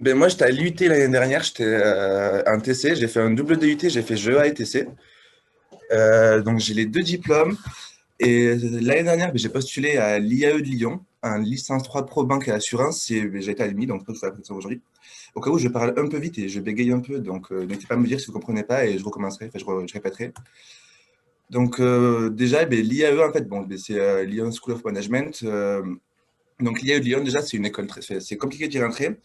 Ben moi, j'étais à l'IUT l'année dernière, j'étais un TC, j'ai fait un double DUT, j'ai fait GEA et TC. Donc j'ai les deux diplômes. Et l'année dernière, ben, j'ai postulé à l'IAE de Lyon, un licence 3 Pro Banque et Assurance. Et ben, j'ai été admis, donc je peux faire ça aujourd'hui. Au cas où je parle un peu vite et je bégaye un peu, donc n'hésitez pas à me dire si vous ne comprenez pas et je recommencerai, enfin, je répéterai. Donc déjà, ben, l'IAE, en fait, bon, ben, c'est Lyon School of Management. Donc l'IAE de Lyon, déjà, c'est une école très, c'est compliqué d'y rentrer.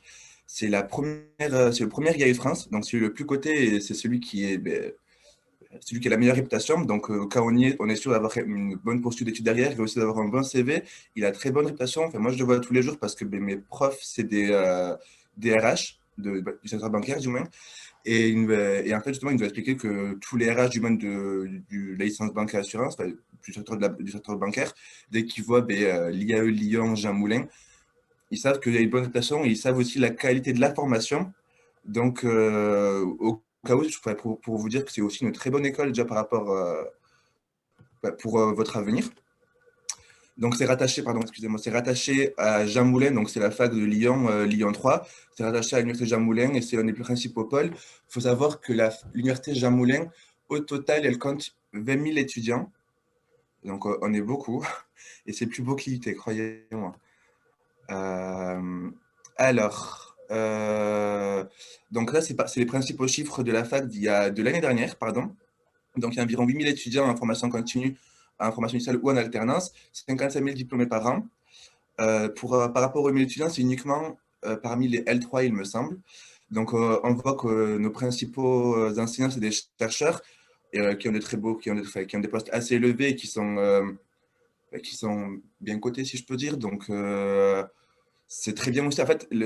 C'est le premier IAE de France, donc c'est le plus coté et c'est celui qui est ben, celui qui a la meilleure réputation. Donc, quand on y est, on est sûr d'avoir une bonne posture d'études derrière, et aussi d'avoir un bon CV. Il a très bonne réputation. Enfin, moi, je le vois tous les jours parce que ben, mes profs, c'est des RH, du secteur bancaire, du moins. Et en fait, justement, il nous a expliqué que tous les RH du monde de la licence banque et assurance, enfin, du secteur bancaire, dès qu'ils voient ben, l'IAE Lyon, Jean Moulin, ils savent qu'il y a une bonne réputation et ils savent aussi la qualité de la formation. Donc, au cas où, je pourrais pour vous dire que c'est aussi une très bonne école déjà par rapport pour votre avenir. Donc, c'est rattaché, pardon, excusez-moi, c'est rattaché à Jean Moulin, donc c'est la fac de Lyon, Lyon 3. C'est rattaché à l'université Jean Moulin et c'est l'un des plus principaux pôles. Il faut savoir que l'université Jean Moulin, au total, elle compte 20 000 étudiants. Donc, on est beaucoup. Et c'est plus beau que l'IUT, croyez-moi. Euh, donc là, c'est les principaux chiffres de la fac de l'année dernière, pardon. Donc, il y a environ 8 000 étudiants en formation continue, en formation initiale ou en alternance, 55 000 diplômés par an. Par rapport aux 1 000 étudiants, c'est uniquement parmi les L3, il me semble. Donc, on voit que nos principaux enseignants, c'est des chercheurs qui ont des très beaux, qui ont des postes assez élevés et qui sont bien cotés, si je peux dire. Donc, c'est très bien aussi. En fait, il y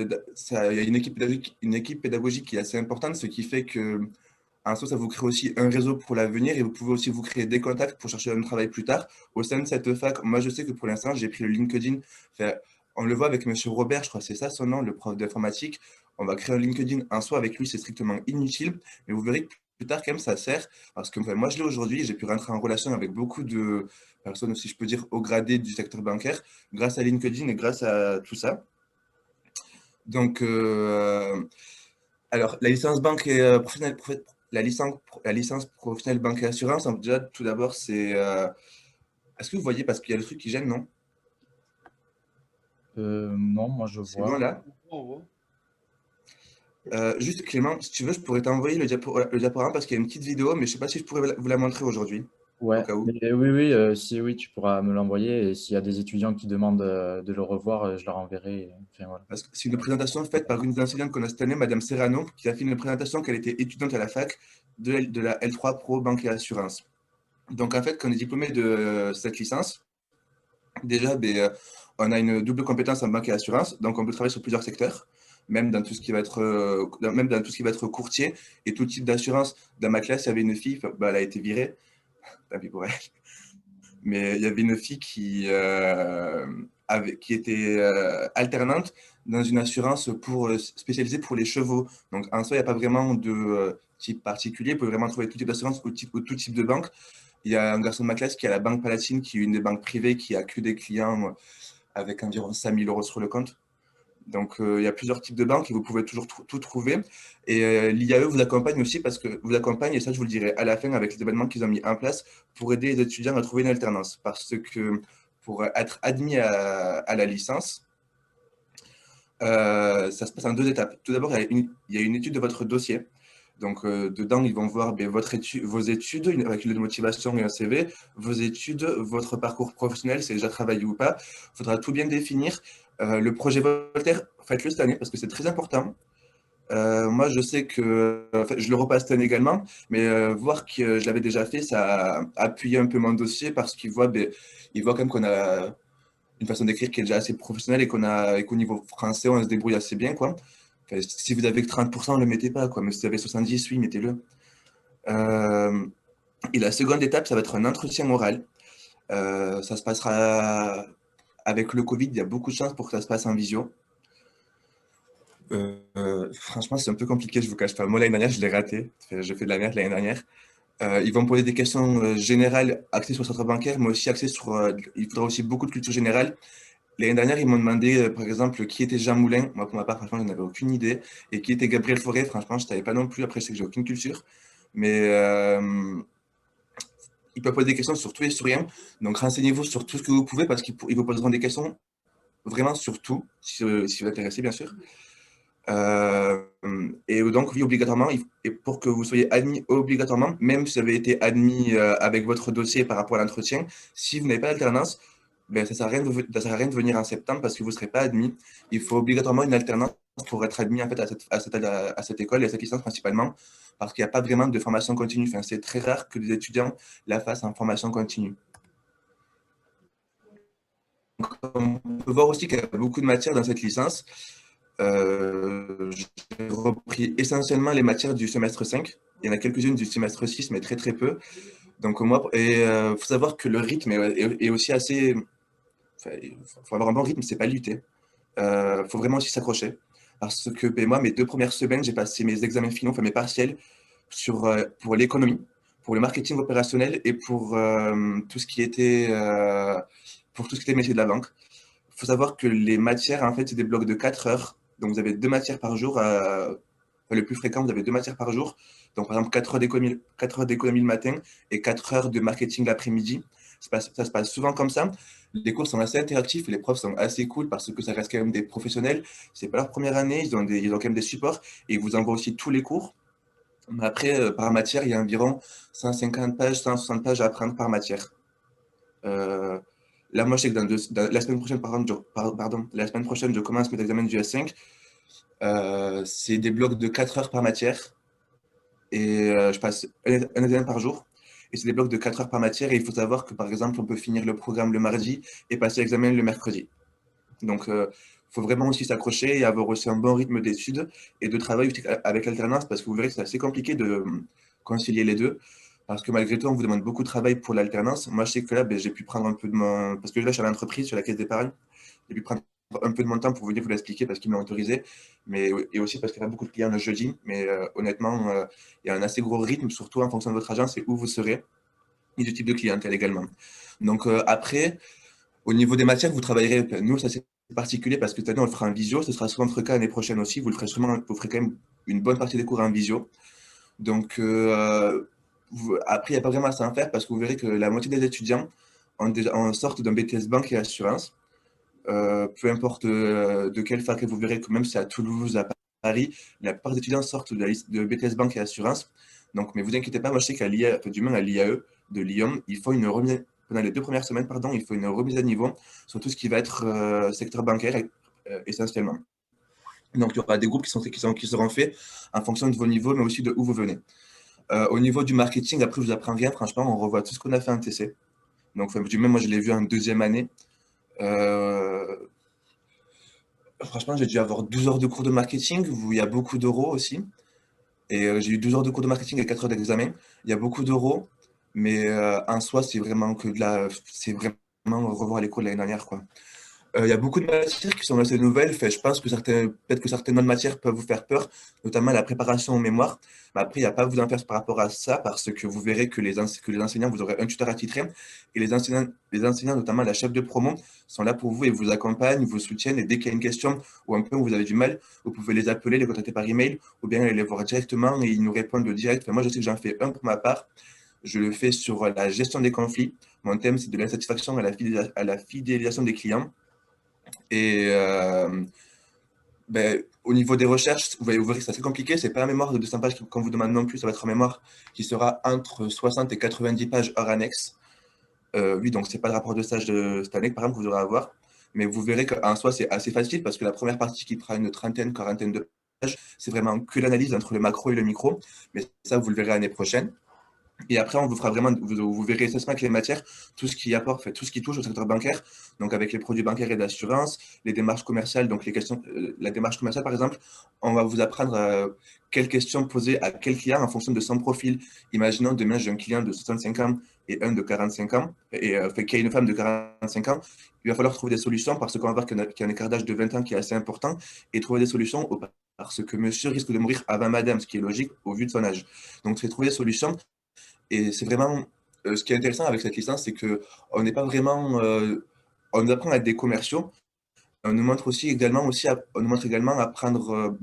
a une équipe pédagogique qui est assez importante, ce qui fait que, en soi, ça vous crée aussi un réseau pour l'avenir et vous pouvez aussi vous créer des contacts pour chercher un travail plus tard. Au sein de cette fac, moi, je sais que pour l'instant, j'ai pris le LinkedIn. Enfin, on le voit avec Monsieur Robert, je crois que c'est ça son nom, le prof d'informatique. On va créer un LinkedIn. En soi, avec lui, c'est strictement inutile, mais vous verrez que plus tard, quand même, ça sert. Parce que enfin, moi, je l'ai aujourd'hui, j'ai pu rentrer en relation avec beaucoup de personnes, si je peux dire, au gradé du secteur bancaire, grâce à LinkedIn et grâce à tout ça. Donc, alors, la licence banque et professionnelle, la licence professionnelle banque et assurance, donc déjà, tout d'abord, c'est. Est-ce que vous voyez, parce qu'il y a le truc qui gêne, non? Non, moi je C'est bon vois. là? Juste Clément, si tu veux, je pourrais t'envoyer le diaporama parce qu'il y a une petite vidéo, mais je ne sais pas si je pourrais vous la montrer aujourd'hui, au Ouais, cas où. mais oui, oui, si oui, tu pourras me l'envoyer. Et s'il y a des étudiants qui demandent de le revoir, je leur enverrai. Enfin, voilà. Parce que c'est une présentation faite par une des enseignantes qu'on a cette année, Madame Serrano, qui a fait une présentation qu'elle était étudiante à la fac de la L3 Pro Banque et Assurance. Donc, en fait, quand on est diplômé de cette licence, déjà, ben, on a une double compétence en banque et assurance, donc on peut travailler sur plusieurs secteurs, même dans tout ce qui va être, même dans tout ce qui va être courtier et tout type d'assurance. Dans ma classe, il y avait une fille, ben, elle a été virée, tant pis pour elle, mais il y avait une fille qui était alternante dans une assurance spécialisée pour les chevaux. Donc en soi, il n'y a pas vraiment de type particulier, vous pouvez vraiment trouver tout type d'assurance ou tout type de banque. Il y a un garçon de ma classe qui a la Banque Palatine, qui est une des banques privées qui a que des clients avec environ 5 000 € sur le compte. Donc, il y a plusieurs types de banques et vous pouvez toujours tout trouver. Et l'IAE vous accompagne aussi parce que vous accompagne, et ça, je vous le dirai à la fin avec les événements qu'ils ont mis en place pour aider les étudiants à trouver une alternance. Parce que pour être admis à la licence, ça se passe en deux étapes. Tout d'abord, il y a une étude de votre dossier. Donc, dedans, ils vont voir ben, vos études avec une lettre de motivation et un CV, vos études, votre parcours professionnel, si déjà travaillé ou pas. Il faudra tout bien définir. Le projet Voltaire, faites-le cette année parce que c'est très important. Moi, je sais que en fait, je le repasse cette année également, mais voir que je l'avais déjà fait, ça a appuyé un peu mon dossier parce ben, il voit quand même qu'on a une façon d'écrire qui est déjà assez professionnelle et qu'au niveau français, on se débrouille assez bien, quoi. Enfin, si vous avez que 30%, ne le mettez pas, quoi. Mais si vous avez 70, oui, mettez-le. Euh, et la seconde étape, ça va être un entretien oral. Ça se passera avec le Covid, il y a beaucoup de chances pour que ça se passe en visio. Franchement, c'est un peu compliqué, je vous cache pas. Moi, l'année dernière, je l'ai raté. Enfin, j'ai fait de la merde l'année dernière. Ils vont me poser des questions générales axées sur le secteur bancaire, mais aussi axées sur. Il faudra aussi beaucoup de culture générale. L'année dernière, ils m'ont demandé, par exemple, qui était Jean Moulin. Moi, pour ma part, franchement, je n'avais aucune idée. Et qui était Gabriel Fauré, franchement, je ne savais pas non plus. Après, je sais que j'ai aucune culture. Mais ils peuvent poser des questions sur tout et sur rien. Donc, renseignez-vous sur tout ce que vous pouvez parce qu'ils vous poseront des questions vraiment sur tout, si vous êtes intéressé, bien sûr. Euh, et donc, oui, obligatoirement, et pour que vous soyez admis obligatoirement, même si vous avez été admis avec votre dossier par rapport à l'entretien, si vous n'avez pas d'alternance, ben, ça ne sert à rien de venir en septembre parce que vous ne serez pas admis. Il faut obligatoirement une alternance pour être admis en fait, à cette école et à cette licence principalement, parce qu'il n'y a pas vraiment de formation continue. Enfin, c'est très rare que des étudiants la fassent en formation continue. On peut voir aussi qu'il y a beaucoup de matières dans cette licence. J'ai repris essentiellement les matières du semestre 5. Il y en a quelques-unes du semestre 6, mais très très peu. Donc moi, et faut savoir que le rythme est aussi assez. Enfin, il faut avoir un bon rythme, c'est pas lutter. Faut vraiment aussi s'accrocher. Parce que ben, moi, mes 2 premières semaines, j'ai passé mes examens finaux, enfin mes partiels, pour l'économie, pour le marketing opérationnel et pour tout ce qui était métier de la banque. Il faut savoir que les matières, en fait, c'est des blocs de 4 heures. Donc, vous avez 2 matières par jour. Le plus fréquent, vous avez 2 matières par jour. Donc, par exemple, 4 heures d'économie le matin et 4 heures de marketing l'après-midi. Ça se passe souvent comme ça. Les cours sont assez interactifs et les profs sont assez cool parce que ça reste quand même des professionnels. C'est pas leur première année, ils ont quand même des supports et ils vous envoient aussi tous les cours. Mais après, par matière, il y a environ 150 pages, 160 pages à apprendre par matière. Euh, Là, moi, je sais que la semaine prochaine, la semaine prochaine, je commence mes examens du S5. C'est des blocs de 4 heures par matière et je passe un examen par jour. Et c'est des blocs de 4 heures par matière. Et il faut savoir que, par exemple, on peut finir le programme le mardi et passer l'examen le mercredi. Donc, il faut vraiment aussi s'accrocher et avoir aussi un bon rythme d'études et de travail avec l'alternance parce que vous verrez que c'est assez compliqué de concilier les deux. Parce que malgré tout, on vous demande beaucoup de travail pour l'alternance. Moi, je sais que là, ben, j'ai pu prendre un peu de mon. Parce que là, je suis à l'entreprise, sur la caisse d'épargne. J'ai pu prendre un peu de mon temps pour venir vous l'expliquer parce qu'ils m'ont autorisé. Et aussi parce qu'il y a beaucoup de clients le jeudi. Mais honnêtement, il y a un assez gros rythme, surtout en fonction de votre agence et où vous serez et du type de clientèle également. Donc, après, au niveau des matières, vous travaillerez. Nous, ça c'est particulier parce que cette année, on le fera en visio. Ce sera souvent votre cas l'année prochaine aussi. Vous ferez quand même une bonne partie des cours en visio. Donc, après, il n'y a pas vraiment à s'en faire parce que vous verrez que la moitié des étudiants en sortent d'un BTS Banque et Assurance. Peu importe de quelle fac, vous verrez que même si c'est à Toulouse, à Paris, la plupart des étudiants sortent de la liste de BTS Banque et Assurance. Donc, mais vous inquiétez pas, moi je sais qu'à l'IA, du moins à l'IAE de Lyon, il faut une remise, pendant les 2 premières semaines, pardon, il faut une remise à niveau sur tout ce qui va être secteur bancaire essentiellement. Donc, il y aura des groupes qui seront faits en fonction de vos niveaux, mais aussi de où vous venez. Au niveau du marketing, après, je vous apprends rien, franchement, on revoit tout ce qu'on a fait en TC. Donc, enfin, du même, moi, je l'ai vu en deuxième année. Euh, Franchement, j'ai dû avoir 12 heures de cours de marketing où il y a beaucoup d'euros aussi. Et j'ai eu 12 heures de cours de marketing et 4 heures d'examen. Il y a beaucoup d'euros, mais en soi, c'est vraiment revoir les cours de l'année dernière, quoi. Il y a beaucoup de matières qui sont assez nouvelles. Fait, je pense que peut-être que certaines autres matières peuvent vous faire peur, notamment la préparation au mémoire. Mais après, il n'y a pas à vous en faire par rapport à ça, parce que vous verrez que les enseignants, vous aurez un tuteur attitré. Et les enseignants, notamment la chef de promo, sont là pour vous et vous accompagnent, vous soutiennent. Et dès qu'il y a une question ou un peu où vous avez du mal, vous pouvez les appeler, les contacter par email, ou bien aller les voir directement et ils nous répondent direct. Enfin, moi, je sais que j'en fais un pour ma part. Je le fais sur la gestion des conflits. Mon thème, c'est de l'insatisfaction à la fidélisation des clients. Et ben, au niveau des recherches, vous verrez que c'est assez compliqué. C'est pas un mémoire de 200 pages qu'on vous demande non plus. Ça va être un mémoire qui sera entre 60 et 90 pages hors annexe. Oui, donc c'est pas le rapport de stage de cette année, par exemple, que vous aurez à voir. Mais vous verrez qu'en soi, c'est assez facile parce que la première partie qui prend une trentaine, quarantaine de pages, c'est vraiment que l'analyse entre le macro et le micro. Mais ça, vous le verrez l'année prochaine. Et après, on vous fera vraiment, vous verrez essentiellement avec les matières, tout ce qui apporte, fait, tout ce qui touche au secteur bancaire, donc avec les produits bancaires et d'assurance, les démarches commerciales, donc les questions, la démarche commerciale par exemple, on va vous apprendre quelles questions poser à quel client en fonction de son profil. Imaginons demain j'ai un client de 65 ans et un de 45 ans, et qui a une femme de 45 ans, il va falloir trouver des solutions parce qu'on va voir qu'il y a un écart d'âge de 20 ans qui est assez important, et trouver des solutions parce que monsieur risque de mourir avant madame, ce qui est logique au vu de son âge. Donc c'est trouver des solutions et c'est vraiment ce qui est intéressant avec cette licence, c'est que on n'est pas vraiment, on apprend à être des commerciaux, on nous montre on nous montre également à prendre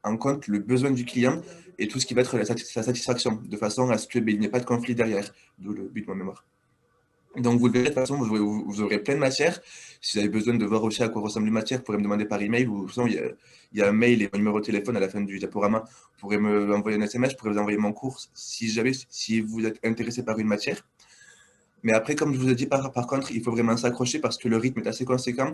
en compte le besoin du client et tout ce qui va être sa satisfaction, de façon à ce qu'il n'y ait pas de conflit derrière, d'où le but de ma mémoire. Donc vous le verrez, de toute façon, vous aurez plein de matières. Si vous avez besoin de voir aussi à quoi ressemble une matière, vous pourrez me demander par email, ou sinon il y a un mail et mon numéro de téléphone à la fin du diaporama. Vous pourrez me envoyer un SMS, je pourrais vous envoyer mon cours si vous êtes intéressé par une matière. Mais après, comme je vous ai dit, par contre, il faut vraiment s'accrocher parce que le rythme est assez conséquent.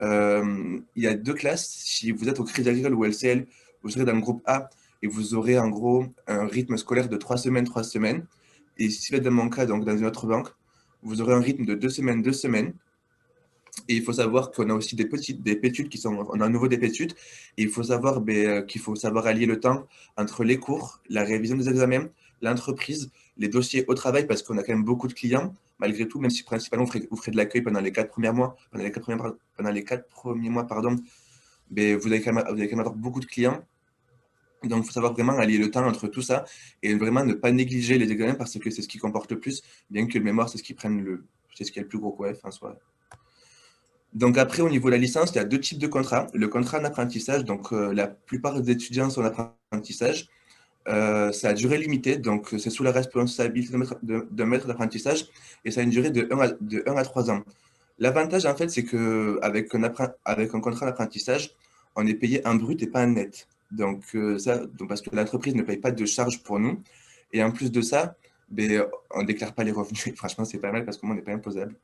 Il y a 2 classes. Si vous êtes au Crédit Agricole ou LCL, vous serez dans le groupe A et vous aurez en gros un rythme scolaire de 3 semaines, 3 semaines. Et si vous êtes dans mon cas, donc dans une autre banque, vous aurez un rythme de 2 semaines, 2 semaines. Et il faut savoir qu'on a aussi des pétudes on a un nouveau des pétudes. Et il faut savoir qu'il faut savoir allier le temps entre les cours, la révision des examens, l'entreprise, les dossiers au travail, parce qu'on a quand même beaucoup de clients, malgré tout, même si principalement vous ferez de l'accueil pendant les 4 premiers mois, pardon, mais vous allez quand même avoir beaucoup de clients. Donc, il faut savoir vraiment allier le temps entre tout ça et vraiment ne pas négliger les examens parce que c'est ce qui comporte le plus, bien que le mémoire, c'est ce qui est le plus gros coef en soi. Donc après, au niveau de la licence, il y a 2 types de contrats. Le contrat d'apprentissage, donc la plupart des étudiants sont en apprentissage. Ça a durée limitée, donc c'est sous la responsabilité d'un maître d'apprentissage et ça a une durée de 1 à 3 ans. L'avantage, en fait, c'est qu'avec un contrat d'apprentissage, on est payé un brut et pas un net. Donc, parce que l'entreprise ne paye pas de charges pour nous. Et en plus de ça, ben, on ne déclare pas les revenus. Franchement, c'est pas mal parce que moi, on n'est pas imposable.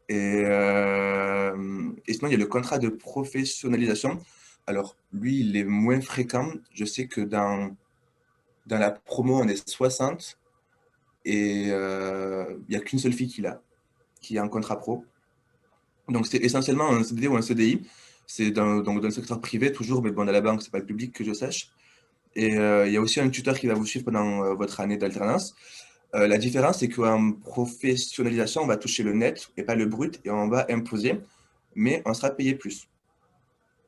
Et sinon, il y a le contrat de professionnalisation. Alors, lui, il est moins fréquent. Je sais que dans la promo, on est 60 et il n'y a qu'une seule fille qui a un contrat pro. Donc, c'est essentiellement un CDD ou un CDI. C'est donc dans le secteur privé, toujours, mais bon, dans la banque, c'est pas le public que je sache. Et il y a aussi un tuteur qui va vous suivre pendant votre année d'alternance. La différence, c'est qu'en professionnalisation, on va toucher le net et pas le brut, et on va imposer, mais on sera payé plus.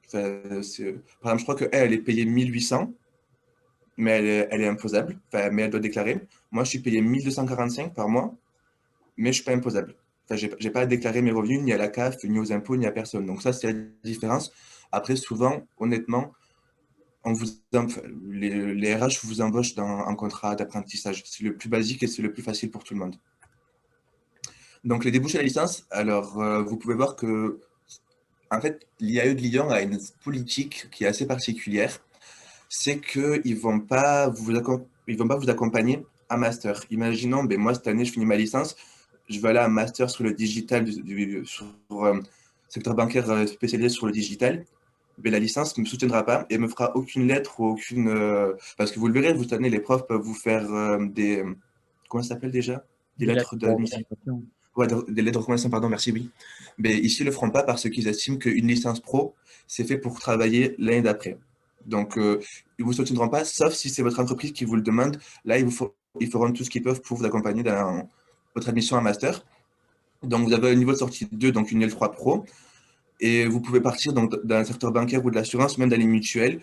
Enfin, par exemple, je crois qu'elle, elle est payée 1800, mais elle est imposable, enfin, mais elle doit déclarer. Moi, je suis payé 1245 par mois, mais je ne suis pas imposable. Enfin, je n'ai pas à déclarer mes revenus ni à la CAF, ni aux impôts, ni à personne. Donc ça, c'est la différence. Après, souvent, honnêtement, les RH vous embauchent dans un contrat d'apprentissage. C'est le plus basique et c'est le plus facile pour tout le monde. Donc, les débouchés de la licence, alors, vous pouvez voir que, en fait, l'IAE de Lyon a une politique qui est assez particulière. C'est qu'ils ne vont pas vous accompagner à master. Imaginons, ben, moi, cette année, je finis ma licence, je vais aller à un master sur le digital, sur secteur bancaire spécialisé sur le digital. Ben, la licence ne me soutiendra pas et ne me fera aucune lettre ou aucune. Parce que vous le verrez, vous cette année, les profs peuvent vous faire des. Comment ça s'appelle déjà? Des Des lettres lettres de d'admission. recommandation. Ouais, des lettres de recommandation, pardon, merci, oui. Mais ici, ils ne le feront pas parce qu'ils estiment qu'une licence pro, c'est fait pour travailler l'année d'après. Donc, ils ne vous soutiendront pas, sauf si c'est votre entreprise qui vous le demande. Là, ils feront tout ce qu'ils peuvent pour vous accompagner dans votre admission à master. Donc, vous avez un niveau de sortie 2, donc une L3 Pro. Et vous pouvez partir donc, dans le secteur bancaire ou de l'assurance, même dans les mutuelles.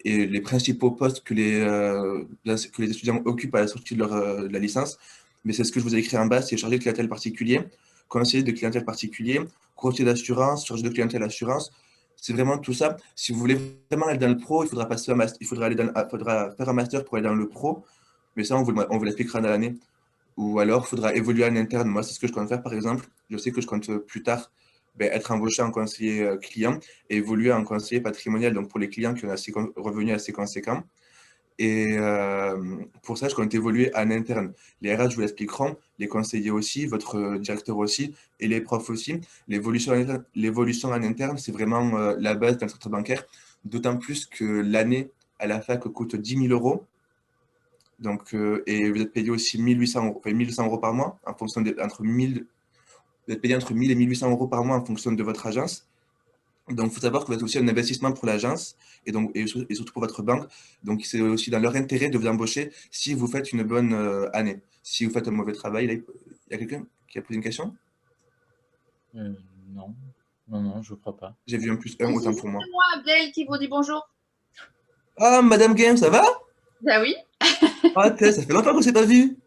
Et les principaux postes que les étudiants occupent à la sortie de la licence, mais c'est ce que je vous ai écrit en bas, c'est chargé de clientèle particulier, conseiller de clientèle particulier, courtier d'assurance, chargé de clientèle assurance. C'est vraiment tout ça. Si vous voulez vraiment aller dans le pro, il faudra passer il faudra faire un master pour aller dans le pro, mais ça, on vous l'expliquera dans l'année. Ou alors, il faudra évoluer en interne. Moi, c'est ce que je compte faire, par exemple. Je sais que je compte plus tard ben, être embauché en conseiller client et évoluer en conseiller patrimonial, donc pour les clients qui ont revenus assez conséquents. Et pour ça, je compte évoluer en interne. Les RH vous l'expliqueront, les conseillers aussi, votre directeur aussi, et les profs aussi. L'évolution en interne, c'est vraiment la base d'un secteur bancaire, d'autant plus que l'année à la fac coûte 10 000 euros. Donc, et vous êtes payé aussi 1800 euros, enfin 1200 euros par mois, en fonction vous êtes payé entre 1000 et 1800 euros par mois en fonction de votre agence. Donc, il faut savoir que vous êtes aussi un investissement pour l'agence et surtout pour votre banque. Donc, c'est aussi dans leur intérêt de vous embaucher si vous faites une bonne année. Si vous faites un mauvais travail, là, il y a quelqu'un qui a posé une question? Non, non, je crois pas. J'ai vu un plus un, Si, autant si, pour moi. c'est moi, Abdel, qui vous dit bonjour. Ah, Madame Game, ça va? Bah oui. Ah, ça fait longtemps qu'on ne s'est pas vu.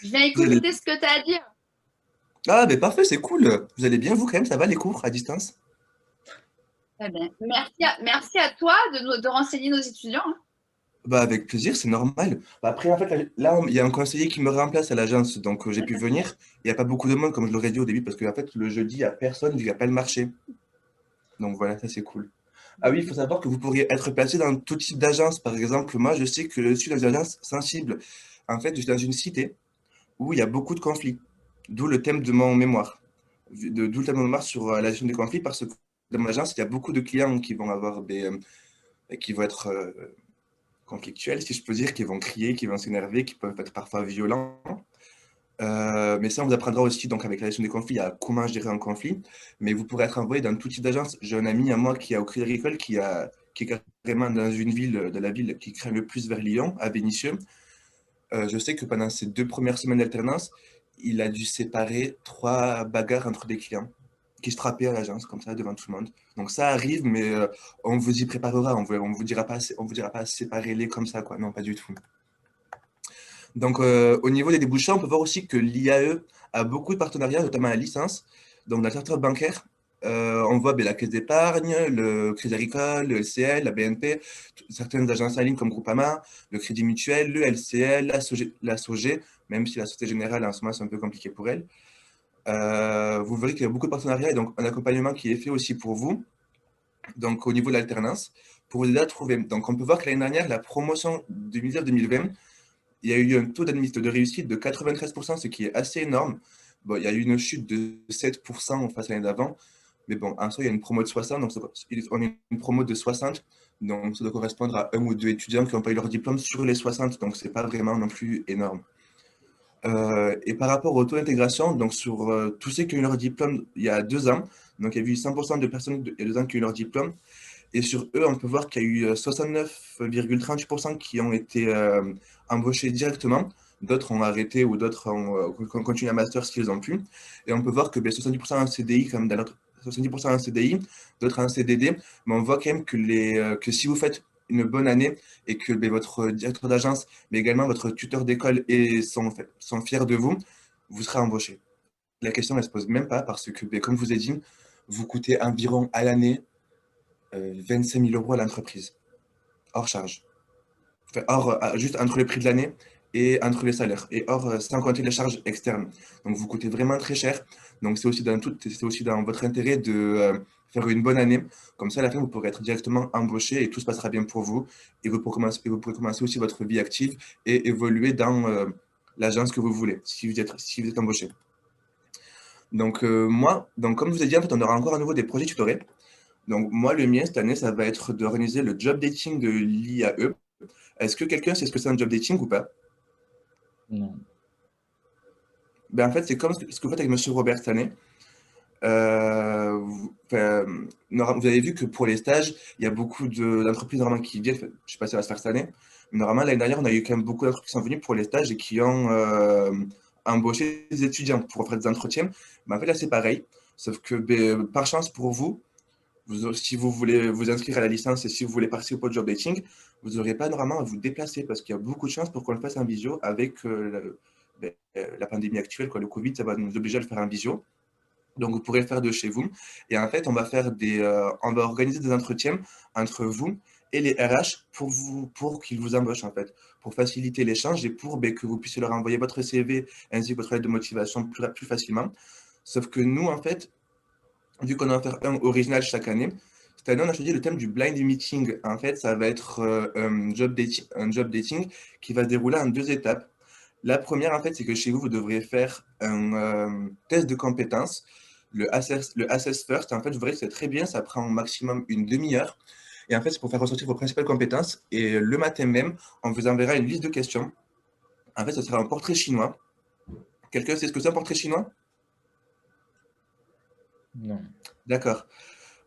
Je viens Vous allez- écouter ce que tu as à dire. Ah, ben parfait, c'est cool. Vous allez bien, vous, quand même, ça va les cours à distance? Eh ben, merci à toi de renseigner nos étudiants, hein. Bah, avec plaisir, c'est normal. Bah, après, en fait, là, il y a un conseiller qui me remplace à l'agence, donc j'ai pu venir. Il n'y a pas beaucoup de monde, comme je l'aurais dit au début, parce que en fait, le jeudi, il n'y a personne, vu qu'il n'y a pas le marché. Donc voilà, ça c'est cool. Ah oui, il faut savoir que vous pourriez être placé dans tout type d'agence. Par exemple, moi, je sais que je suis dans une agence sensible. En fait, je suis dans une cité où il y a beaucoup de conflits. D'où le thème de mon mémoire. D'où le thème de mon mémoire sur la gestion des conflits, parce que dans mon agence, il y a beaucoup de clients qui vont avoir qui vont être conflictuels, si je peux dire, qui vont crier, qui vont s'énerver, qui peuvent être parfois violents. Mais ça, on vous apprendra aussi, donc avec la gestion des conflits, à comment gérer un conflit. Mais vous pourrez être envoyé dans tout type d'agence. J'ai un ami à moi qui est au Crédit Agricole, qui est carrément dans une ville de la ville qui craint le plus vers Lyon, à Vénissieux. Je sais que pendant ces 2 premières semaines d'alternance, il a dû séparer 3 bagarres entre des clients qui se frappaient à l'agence, comme ça, devant tout le monde. Donc ça arrive, mais on vous y préparera. On vous dira pas, on vous dira pas séparez-les comme ça, quoi. Non, pas du tout. Donc, au niveau des débouchés, on peut voir aussi que l'IAE a beaucoup de partenariats, notamment la licence. Donc, dans le secteur bancaire, on voit la Caisse d'épargne, le Crédit Agricole, le LCL, la BNP, certaines agences en ligne comme Groupama, le Crédit Mutuel, le LCL, la SOG, même si la Société Générale, en ce moment, c'est un peu compliqué pour elle. Vous verrez qu'il y a beaucoup de partenariats et donc un accompagnement qui est fait aussi pour vous, donc au niveau de l'alternance, pour vous aider à trouver. Donc, on peut voir que l'année dernière, la promotion 2019-2020, il y a eu un taux de réussite de 93%, ce qui est assez énorme. Bon, il y a eu une chute de 7% face à l'année d'avant, mais bon, en soi, il y a une promo de 60, donc on est une promo de 60, donc ça doit correspondre à un ou deux étudiants qui n'ont pas eu leur diplôme sur les 60, donc c'est pas vraiment non plus énorme. Et par rapport au taux d'intégration, donc sur tous ceux qui ont eu leur diplôme il y a 2 ans, donc il y a eu 100% de personnes il y a 2 ans qui ont eu leur diplôme, et sur eux, on peut voir qu'il y a eu 69,38% qui ont été embauchés directement. D'autres ont arrêté ou d'autres ont continué un master s'ils ont pu. Et on peut voir que 70% en CDI, comme dans notre 70% en CDI, d'autres en CDD. Mais on voit quand même que si vous faites une bonne année et que votre directeur d'agence, mais également votre tuteur d'école sont fiers de vous, vous serez embauché. La question ne se pose même pas parce que, comme je vous ai dit, vous coûtez environ à l'année 25 000 euros à l'entreprise, hors charge. Enfin, juste entre le prix de l'année et entre les salaires, et hors, sans compter les charges externes. Donc, vous coûtez vraiment très cher. Donc, c'est aussi dans votre intérêt de faire une bonne année. Comme ça, à la fin, vous pourrez être directement embauché et tout se passera bien pour vous. Et vous pourrez commencer aussi votre vie active et évoluer dans l'agence que vous voulez, si vous êtes embauché. Donc, donc, comme je vous ai dit, en fait, on aura encore à nouveau des projets tutorés. Donc, moi, le mien, cette année, ça va être d'organiser le job dating de l'IAE. Est-ce que quelqu'un sait ce que c'est un job dating ou pas? Non. En fait, c'est comme ce que vous faites avec Monsieur Robert cette année. Vous avez vu que pour les stages, il y a beaucoup d'entreprises normalement qui viennent. Enfin, je ne sais pas si ça va se faire cette année. Mais normalement, l'année dernière, on a eu quand même beaucoup d'entreprises qui sont venues pour les stages et qui ont embauché des étudiants pour faire des entretiens. Mais en fait, là, c'est pareil. Sauf que par chance pour vous, si vous voulez vous inscrire à la licence et si vous voulez participer au job dating, vous n'aurez pas normalement à vous déplacer parce qu'il y a beaucoup de chances pour qu'on le fasse en visio avec la pandémie actuelle, quoi. Le Covid, ça va nous obliger à le faire en visio. Donc, vous pourrez le faire de chez vous. Et en fait, on va organiser des entretiens entre vous et les RH pour qu'ils vous embauchent, en fait, pour faciliter l'échange et pour que vous puissiez leur envoyer votre CV ainsi que votre lettre de motivation plus facilement. Sauf que nous, en fait, vu qu'on en fait un original chaque année, cette année, on a choisi le thème du blind meeting. En fait, ça va être un job dating qui va se dérouler en 2 étapes. La première, en fait, c'est que chez vous, vous devrez faire un test de compétences, le Assess First. En fait, je verrai que c'est très bien, ça prend au maximum une demi-heure. Et en fait, c'est pour faire ressortir vos principales compétences. Et le matin même, on vous enverra une liste de questions. En fait, ce sera un portrait chinois. Quelqu'un sait ce que c'est un portrait chinois? Non. D'accord.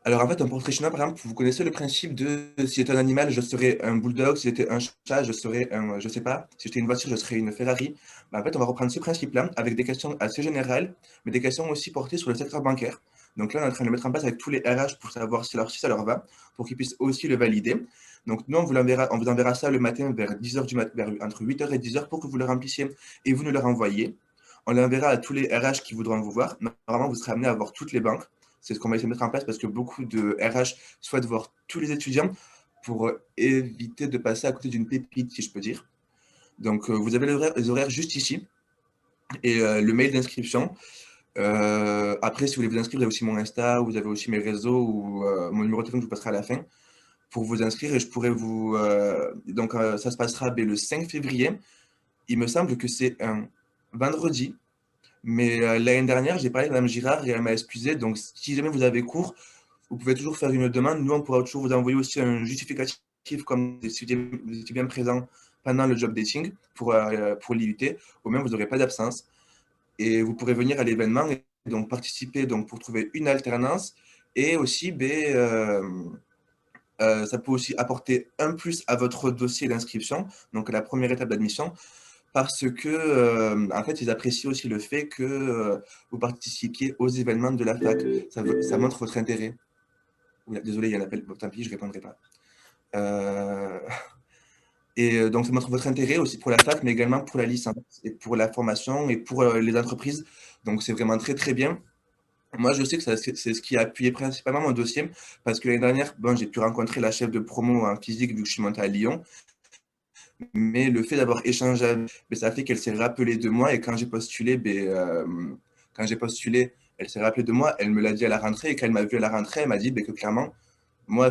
Alors en fait, un portrait chinois, par exemple, vous connaissez le principe de si j'étais un animal, je serais un bulldog, si j'étais un chat, je serais je sais pas, si j'étais une voiture, je serais une Ferrari. En fait, on va reprendre ce principe-là avec des questions assez générales, mais des questions aussi portées sur le secteur bancaire. Donc là, on est en train de le mettre en place avec tous les RH pour savoir si ça leur va, pour qu'ils puissent aussi le valider. Donc nous, on vous enverra ça le matin vers 10h du matin, entre 8h et 10h pour que vous le remplissiez et vous nous le renvoyiez. On l'enverra à tous les RH qui voudront vous voir. Normalement, vous serez amené à voir toutes les banques. C'est ce qu'on va essayer de mettre en place parce que beaucoup de RH souhaitent voir tous les étudiants pour éviter de passer à côté d'une pépite, si je peux dire. Donc, vous avez les horaires juste ici et le mail d'inscription. Après, si vous voulez vous inscrire, vous avez aussi mon Insta, vous avez aussi mes réseaux ou mon numéro de téléphone que je vous passerai à la fin pour vous inscrire et je pourrais vous... donc, ça se passera le 5 février. Il me semble que c'est un vendredi, mais l'année dernière, j'ai parlé avec Mme Girard et elle m'a excusé. Donc, si jamais vous avez cours, vous pouvez toujours faire une demande. Nous, on pourra toujours vous envoyer aussi un justificatif comme si vous étiez bien présent pendant le job dating pour l'IUT. Au même, vous n'aurez pas d'absence. Et vous pourrez venir à l'événement et donc participer donc, pour trouver une alternance. Et aussi, ça peut aussi apporter un plus à votre dossier d'inscription, donc la première étape d'admission, parce que, en fait, ils apprécient aussi le fait que vous participiez aux événements de la fac. Ça montre votre intérêt. Désolé, il y a un appel, bon, tant pis, je ne répondrai pas. Et donc, ça montre votre intérêt aussi pour la fac, mais également pour la licence, et pour la formation, et pour les entreprises. Donc, c'est vraiment très, très bien. Moi, je sais que c'est ce qui a appuyé principalement mon dossier, parce que l'année dernière, bon, j'ai pu rencontrer la chef de promo en physique, vu que je suis monté à Lyon. Mais le fait d'avoir échangé avec, ça fait qu'elle s'est rappelée de moi, et quand j'ai postulé, elle s'est rappelée de moi, elle me l'a dit à la rentrée, et quand elle m'a vu à la rentrée, elle m'a dit que clairement, moi,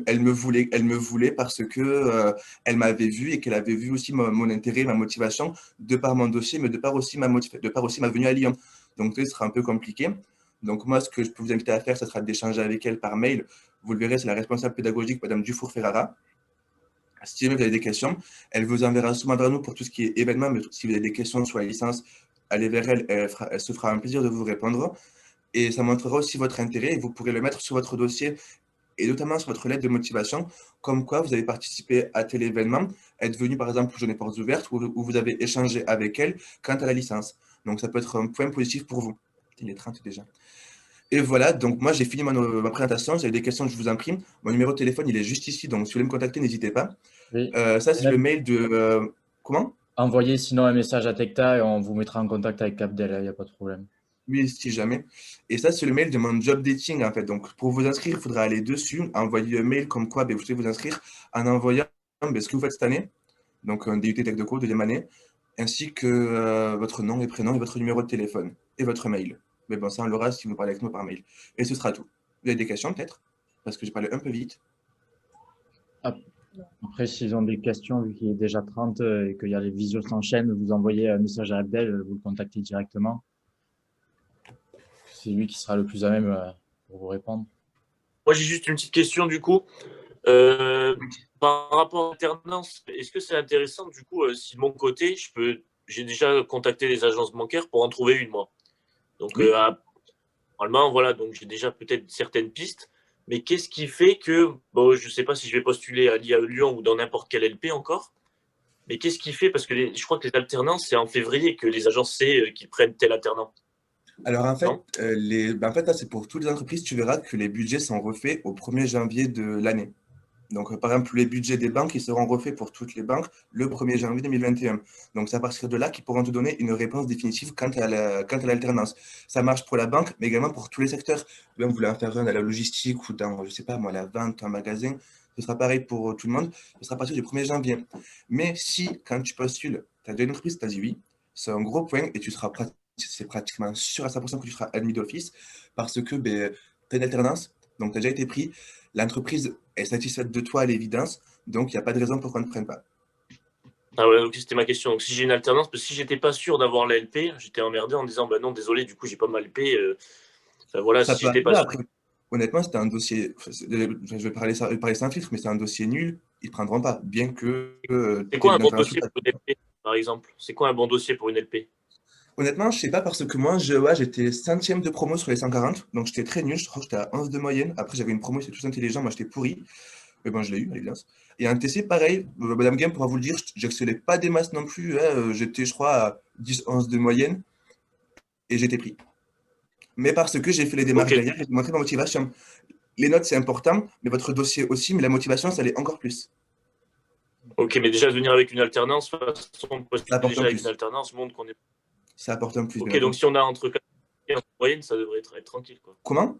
elle me voulait parce que elle m'avait vu et qu'elle avait vu aussi mon intérêt, ma motivation, de par mon dossier, mais de par aussi ma venue à Lyon. Donc, ce sera un peu compliqué. Donc, moi, ce que je peux vous inviter à faire, ce sera d'échanger avec elle par mail. Vous le verrez, c'est la responsable pédagogique, Madame Dufour-Ferrara. Si jamais vous avez des questions, elle vous enverra souvent vers nous pour tout ce qui est événement, mais si vous avez des questions sur la licence, allez vers elle, elle se fera un plaisir de vous répondre. Et ça montrera aussi votre intérêt et vous pourrez le mettre sur votre dossier et notamment sur votre lettre de motivation, comme quoi vous avez participé à tel événement, être venu par exemple aux Journées Portes Ouvertes, où vous avez échangé avec elle quant à la licence. Donc ça peut être un point positif pour vous. Il est 30 déjà. Et voilà, donc moi j'ai fini ma présentation, si vous avez des questions, je vous imprime. Mon numéro de téléphone, il est juste ici, donc si vous voulez me contacter, n'hésitez pas. Oui. Ça, c'est le mail de... comment? Envoyez sinon un message à Tecta et on vous mettra en contact avec Abdel, il n'y a pas de problème. Oui, si jamais. Et ça, c'est le mail de mon job dating, en fait. Donc, pour vous inscrire, il faudra aller dessus, envoyer le mail comme quoi vous pouvez vous inscrire en envoyant ce que vous faites cette année, donc un DUT Tech Deco, deuxième année, ainsi que votre nom et prénom et votre numéro de téléphone et votre mail. Mais bon, ça, on l'aura si vous parlez avec nous par mail. Et ce sera tout. Vous avez des questions, peut-être? Parce que j'ai parlé un peu vite. Après, s'ils ont des questions, vu qu'il est déjà 30 et qu'il y a les visios s'enchaînent, vous envoyez un message à Abdel, vous le contactez directement. C'est lui qui sera le plus à même pour vous répondre. Moi, j'ai juste une petite question du coup. Par rapport à l'alternance, est-ce que c'est intéressant du coup, si de mon côté, j'ai déjà contacté les agences bancaires pour en trouver une, moi. Donc, Oui. normalement, voilà, donc j'ai déjà peut-être certaines pistes. Mais qu'est-ce qui fait que, bon, je ne sais pas si je vais postuler à l'IAE Lyon ou dans n'importe quel LP encore, mais qu'est-ce qui fait, parce que je crois que les alternances, c'est en février que les agences savent qu'ils prennent tel alternant. Alors en fait, là, c'est pour toutes les entreprises, tu verras que les budgets sont refaits au 1er janvier de l'année. Donc, par exemple, les budgets des banques, ils seront refaits pour toutes les banques le 1er janvier 2021. Donc, c'est à partir de là qu'ils pourront te donner une réponse définitive quant à l'alternance. Ça marche pour la banque, mais également pour tous les secteurs. Même vous voulez en faire un dans la logistique ou dans, je sais pas moi, la vente, un magasin, ce sera pareil pour tout le monde. Ce sera à partir du 1er janvier. Mais si, quand tu postules, tu as déjà une entreprise, tu as dit oui, c'est un gros point et c'est pratiquement sûr à 100% que tu seras admis d'office parce que tu as une alternance, donc tu as déjà été pris. L'entreprise est satisfaite de toi à l'évidence, donc il n'y a pas de raison pour qu'on ne te prenne pas. Ah ouais, donc c'était ma question. Donc si j'ai une alternance, parce que si j'étais pas sûr d'avoir la LP, j'étais emmerdé en disant bah non, désolé, du coup j'ai pas ma LP. Voilà, Ça si peut j'étais pas arriver, sûr. après, honnêtement, c'était un dossier, je vais parler sans filtre, mais c'est un dossier nul, ils ne prendront pas, bien que C'est quoi un une bon intervention. dossier pour une LP, par exemple? C'est quoi un bon dossier pour une LP? Honnêtement, je sais pas parce que moi, j'étais centième de promo sur les 140, donc j'étais très nul, je crois que j'étais à 11 de moyenne. Après, j'avais une promo, c'est tous intelligent, moi j'étais pourri. Mais bon, je l'ai eu, à l'évidence. Et un TC, pareil, Madame Game pourra vous le dire, j'excellais pas des masses non plus. J'étais, je crois, à 10-11 de moyenne et j'étais pris. Mais parce que j'ai fait les démarches derrière, j'ai montré ma motivation. Les notes, c'est important, mais votre dossier aussi, mais la motivation, ça l'est encore plus. Ok, mais déjà venir avec une alternance, de toute façon, postuler déjà avec une alternance montre qu'on est. Ça apporte un plus. Ok, bien donc si on a entre 14 et 15 de moyenne, ça devrait être tranquille, quoi. Comment?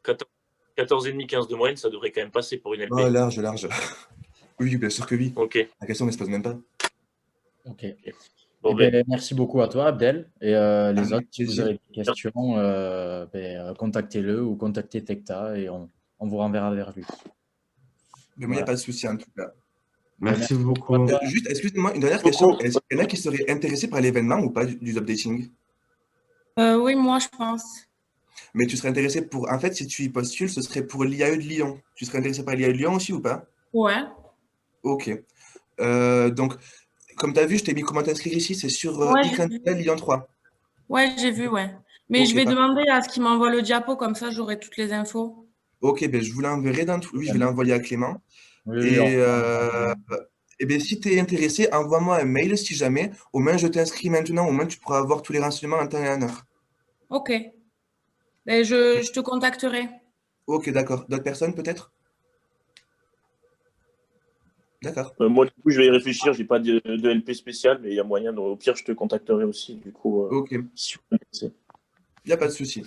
14,5, 15 de moyenne, ça devrait quand même passer pour une LP. Oh, large, large. Oui, bien sûr que oui. Ok. La question ne se pose même pas. Ok. Bon, Eh ben, ben, merci beaucoup à toi, Abdel. Et les Avec autres, si vous plaisir. avez des questions, contactez-le ou contactez Tecta et on vous renverra vers lui. Mais moi, il n'y a Voilà. pas de souci en tout cas. Merci beaucoup. à toi. Juste, excusez-moi, une dernière Beaucoup. question. Est-ce qu'il y en a qui seraient intéressés par l'événement ou pas du updating? Oui, moi, je pense. Mais tu serais intéressé pour. En fait, si tu y postules, ce serait pour l'IAE de Lyon. Tu serais intéressé par l'IAE de Lyon aussi ou pas? Ouais. Ok. Donc, comme tu as vu, je t'ai mis comment t'inscrire ici. C'est sur Ouais, j'ai e-candidat Lyon 3. Ouais, j'ai vu, ouais. Mais Ok, je vais parfait. demander à ce qu'il m'envoie le diapo, comme ça, j'aurai toutes les infos. Ok, ben, je vous l'enverrai dans tout. Oui, je vais l'envoyer à Clément. Oui, Et, ben, si tu es intéressé, envoie-moi un mail si jamais. Au moins, je t'inscris maintenant. Au moins, tu pourras avoir tous les renseignements en temps et en heure. Ok. Ben, je te contacterai. Ok, d'accord. D'autres personnes peut-être? D'accord. moi, du coup, je vais y réfléchir. J'ai pas de LP spécial, mais il y a moyen. Au pire, je te contacterai aussi, du coup, Ok, si vous connaissez. il n'y a pas de souci.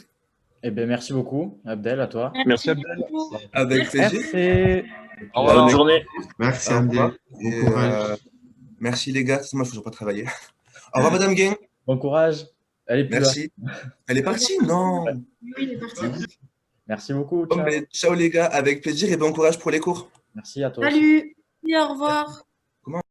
Eh ben, merci beaucoup, Abdel, à toi. Merci, Abdel. Avec plaisir. Merci. Au revoir. Bonne journée. Merci, Au revoir. Abdel. Bon Et, courage. merci les gars. Moi, il faut que je pas travailler. Au revoir, Madame Guin. Bon courage. Elle est plus là. Merci. Elle est partie? Non. Oui, il est parti. Merci beaucoup. Bon, Ciao. ben, ciao les gars. Avec plaisir et bon courage pour les cours. Merci à toi aussi. Salut. Au revoir.